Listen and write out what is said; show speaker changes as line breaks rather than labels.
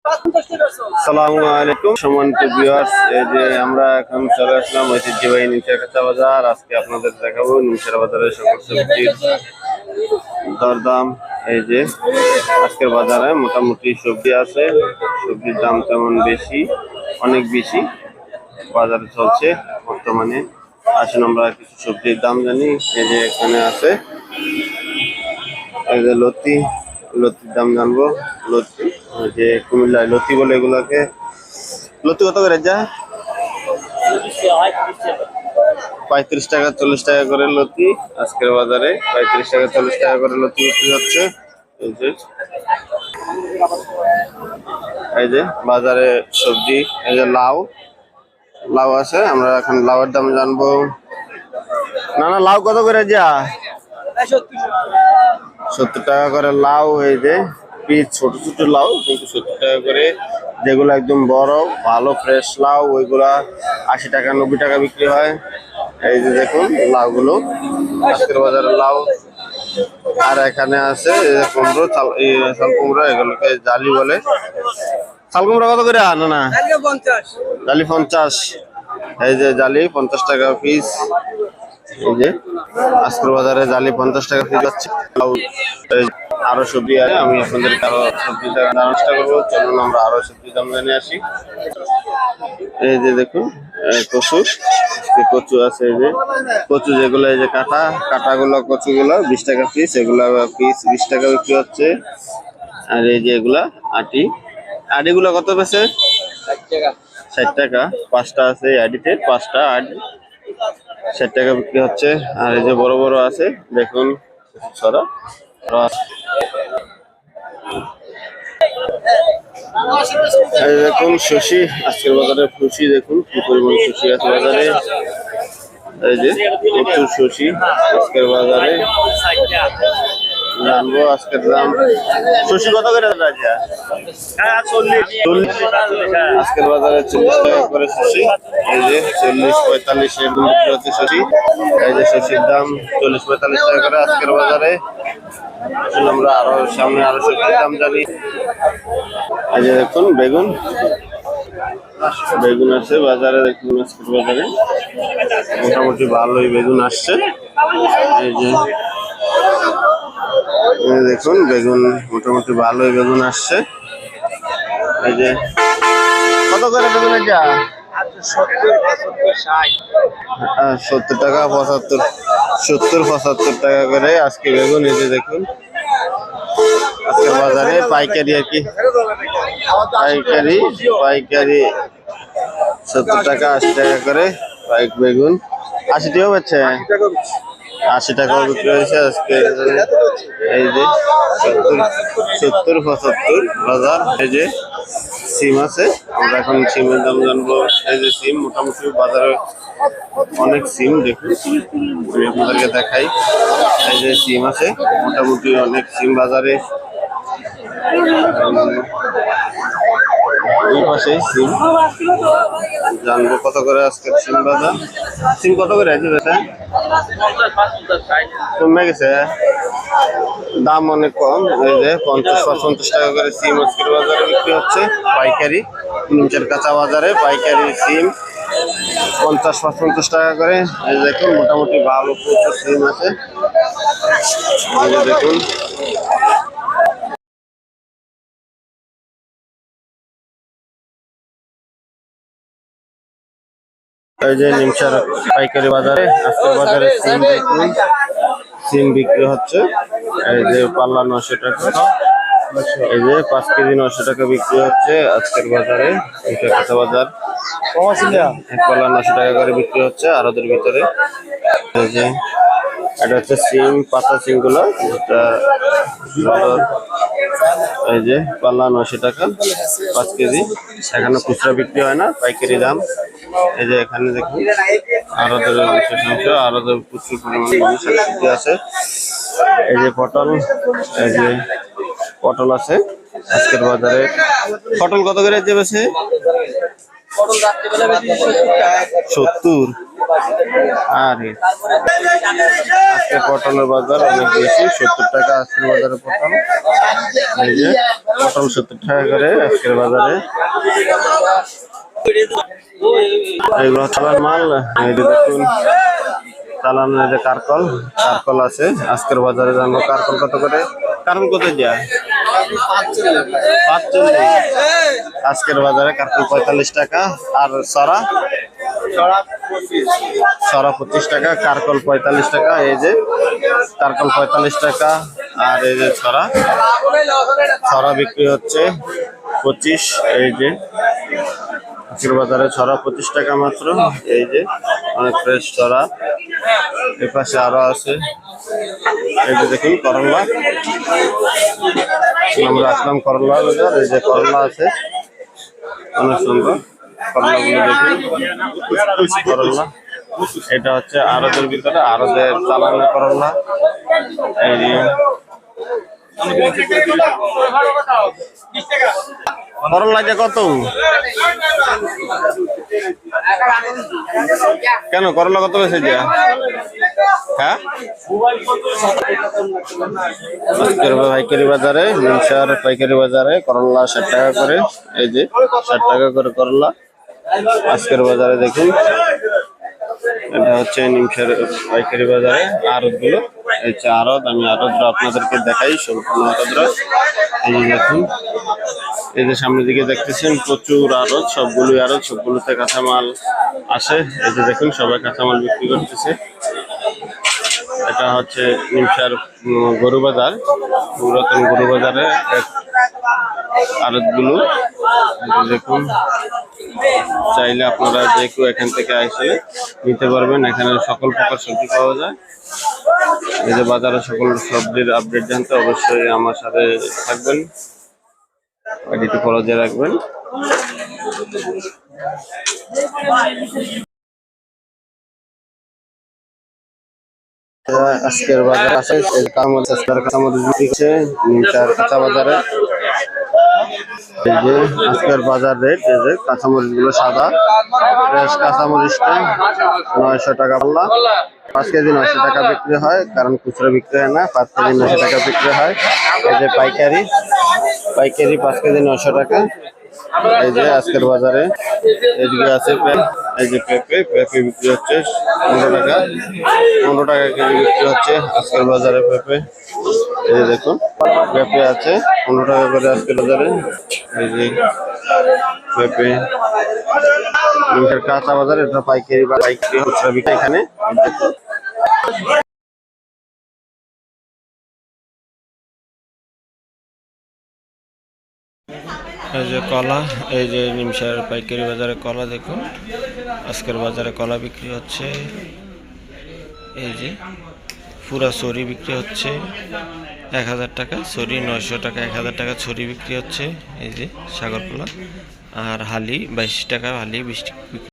আসসালামু আলাইকুম সম্মানিত ভিউয়ার্স, এই যে আমরা এখন চলে আসলাম ঐতিহ্যবাহী নিমসার কাঁচা বাজার। আজকে আপনাদের দেখাবো নিমসার বাজারের সকল সবজির দরদাম। এই যে আজকের বাজারে মোটামুটি সবজি আছে, সবজির দাম তেমন বেশি, অনেক বেশি বাজারে চলছে বর্তমানে। আসুন আমরা কিছু সবজির দাম জানি। এই যে এখানে আছে এই যে লতির দাম জানবো। লতি, যে কুমিল্লায় লতি বলে এগুলাকে। লতি কত করে যা? 35 টাকা 40 টাকা করে লতি আজকের বাজারে। 35 টাকা 40 টাকা করে লতি বিক্রি হচ্ছে। এই যে বাজারে সবজি, এই যে লাউ আছে। আমরা এখন লাউয়ের দাম জানবো। না লাউ কত করে যা? 70 টাকা করে লাউ। এই যে পিস ছোট ছোট লাউ, কিন্তু 70 টাকা করে। যেগুলো একদম বড় ভালো ফ্রেশ লাউ ওইগুলা 80 টাকা 90 টাকা বিক্রি হয়। এই যে দেখুন লাউগুলো, আজকের বাজারে লাউ। আর এখানে আছে কুমড়ো, চাল কুমড়ো, এগুলোকে জালি বলে। চাল কুমড়ো কত করে? না জালি 50। এই যে জালি 50 টাকা পিস। এই যে আজকের বাজারে জালি 50 টাকা পিস যাচ্ছে। আরো সবজি আছে, আমি আপনাদেরকে আরো সবজি জানার চেষ্টা করবো। চলুন আমরা আরো সবজি দাম জানিয়ে আসি। এই যে দেখুন কচু আছে। এই যে কচু যেগুলো, এই যে কাটাগুলো, কচুগুলো 20 টাকা পিস। এগুলা পিস 20 টাকা বিক্রি হচ্ছে। আর এই যে এগুলা আটিগুলো কত পেছে? 60 টাকা 5টা আছে আটিতে, 5টা আটি 60 টাকা বিক্রি হচ্ছে। আর এই যে বড় বড় আছে দেখুন ছড়া। এই দেখুন শসি, আজকের বাজারে শসি দেখুন কি পরিমাণ শসি আছে বাজারে। এই যে প্রচুর শসি আজকের বাজারে। জানবো আজকের দাম। শসি কত করে আছে? আজকের বাজারে 40 টাকা করে শসি। এই যে 40-45 এরকম বিক্রি হচ্ছে শসি। এই যে শসির দাম 40-45 টাকা করে আজকের বাজারে। আমরা আরো সামনে আরো সবজির দাম জানি। এই যে দেখুন বেগুন আছে বাজারে। দেখুন আজকের বাজারে মোটামুটি ভালোই বেগুন আসছে। এই যে দেখুন বেগুন মোটামুটি ভালোই বেগুন আসছে। এই যে কত করে বেগুন? এটা 70 টাকা 70-75 টাকা করে আজকে বেগুন। এই যে দেখুন আজকের বাজারে পাইকারি আর কি, পাইকারি 70 টাকা 80 টাকা করে বেগুন। 80 টাকাও পাচ্ছে, 80 টাকাও বিক্রি হয়েছে আজকে। এই যে 70-75 বাজার। এই যে সিম আছে, আমরা এখন সিমের দাম জানবো। এই যে সিম মোটামুটি বাজারে অনেক সিম, দেখুন আমি আপনাদেরকে দেখাই। এই যে সিম আছে মোটামুটি অনেক সিম বাজারে। এই পাশে সিম জানবো কত করে আজকে সিম বাজার। সিম কত করে আছে বেটা? কমে গেছে, দাম অনেক কম। এই যে 50-55 টাকা করে সিম আজকের বাজারে বিক্রি হচ্ছে পাইকারি। নিমচার কাঁচা বাজারে পাইকারি সিম 50-55 টাকা করে। এই দেখুন মোটামুটি ভালো প্রচুর সিম আছে। এই যে দেখুন এই যে নিমচার পাইকারি বাজারে আজকের বাজারে সিম দেখুন, সিম বিক্রি হচ্ছে। এই যে পাল্লা 900 টাকা। এই যে 5 কেজি 900 টাকা বিক্রি হচ্ছে আজকের বাজারে। এটা কাঁচা বাজার, এক পাল্লা 900 টাকা করে বিক্রি হচ্ছে আড়তের ভিতরে। এই যে এটা হচ্ছে সিম, পাতা সিম গুলো। এই যে পাল্লা 900 টাকা 5 কেজি। এখানে খুচরা বিক্রি হয় না, পাইকারি দাম। এই যে এখানে দেখুন আড়তের বিশেষ অংশ, আড়তের প্রচুর পরিমাণে সবজি আছে। এই যে পটল, এই যে পটল আছে আজকের বাজারে। পটল কত করে যাবে? 70। আর আজকে পটলের বাজার অনেক বেশি, 70 টাকা আজকের বাজারে পটল। এই যে পটল 70 টাকা করে আজকের বাজারে। এইগুলো চালান মাল, এই যে দেখুন চালানের যে কারকল আছে আজকের বাজারে। জানবো কারকল কত করে, কারকল কত দেয়? 45 আজকের বাজারে কারকল 45 টাকা। আর সরা 25 টাকা, কারকল 45 টাকা। এই যে কারকল 45 টাকা। আর এই যে ছড়া বিক্রি হচ্ছে 25। এই যে আজকের বাজারে ছড়া 25 টাকা মাত্র। এই যে অনেক ফ্রেশ ছড়া। এর পাশে আরো আছে, এই যে দেখুন করলা। আমরা আসলাম করলা বাজার। এই যে করলা আছে অনেক সুন্দর করলাগুলো দেখুন। করলা এটা হচ্ছে আড়তের ভিতরে, আড়তের চালানো করলা। এই যে করলা যে কত, কেন করলা কত বেশি দেয়া? হ্যাঁ পাইকারি বাজারে, নিমসার পাইকারি বাজারে করলা 60 টাকা করে। এই যে 60 টাকা করে করলা আজকের বাজারে দেখুন। এটা হচ্ছে নিমসার পাইকারি বাজারে আড়ত গুলো। এই যে আড়ত, আমি আড়তরা আপনাদেরকে দেখাই সম্পূর্ণ আড়তরা। এই যে দেখুন, এই যে সামনের দিকে দেখতেছেন প্রচুর আড়ত, সবগুলোই আড়ত, সবগুলোতে কাঁচামাল আসে। এই যে দেখুন সবাই কাঁচামাল বিক্রি করতেছে। এটা হচ্ছে নিমসার গরু বাজার, পুরাতন গরু বাজারে আড়ত গুলো। দেখুন চাইলে আপনারা যে কেউ এখান থেকে এসে নিতে পারবেন। এখানে সকল প্রকার সবজি পাওয়া যায়। এই যে বাজারে সকল সবজির আপডেট জানতে অবশ্যই আমার সাথে থাকবেন, আইডিটি ফলো দিয়ে রাখবেন। আজকের বাজার আছে কাঁচামরিচ বিক্রি হচ্ছে নিমসার কাঁচা বাজারে। এই যে আজকের বাজার রেট, এই যে কাঁচামরিচ গুলো সাদা ফ্রেশ কাঁচামরিচটা 900 টাকা পাল্লা। 5 কেজি 900 টাকা বিক্রি হয়, কারণ খুচরা বিক্রি হয় না। 5 কেজি 900 টাকা বিক্রি হয়। এই যে পাইকারি 5 কেজি 900 টাকা। এই যে আজকের বাজারে এদিকে আছে এই যে পেঁপে বিক্রি হচ্ছে 15 টাকা। 15 টাকা কেজি বিক্রি হচ্ছে আজকের বাজারে পেঁপে। এই যে দেখুন পেঁপে আছে 15 টাকা করে আজকের বাজারে। এই যে পেঁপে কাঁচা বাজার, এটা পাইকারি বা পাইকারি খুচরা বিক্রি এখানে। এই যে কলা, এই যে নিমসার পাইকারি বাজারে কলা দেখুন আজকের বাজারে কলা বিক্রি হচ্ছে। এই যে পুরা ছড়ি বিক্রি হচ্ছে 1000 টাকা, ছড়ি 900 টাকা, 1000 টাকা ছড়ি বিক্রি হচ্ছে। এই যে সাগর কলা। আর হালি 22 টাকা হালি 20 টাকা।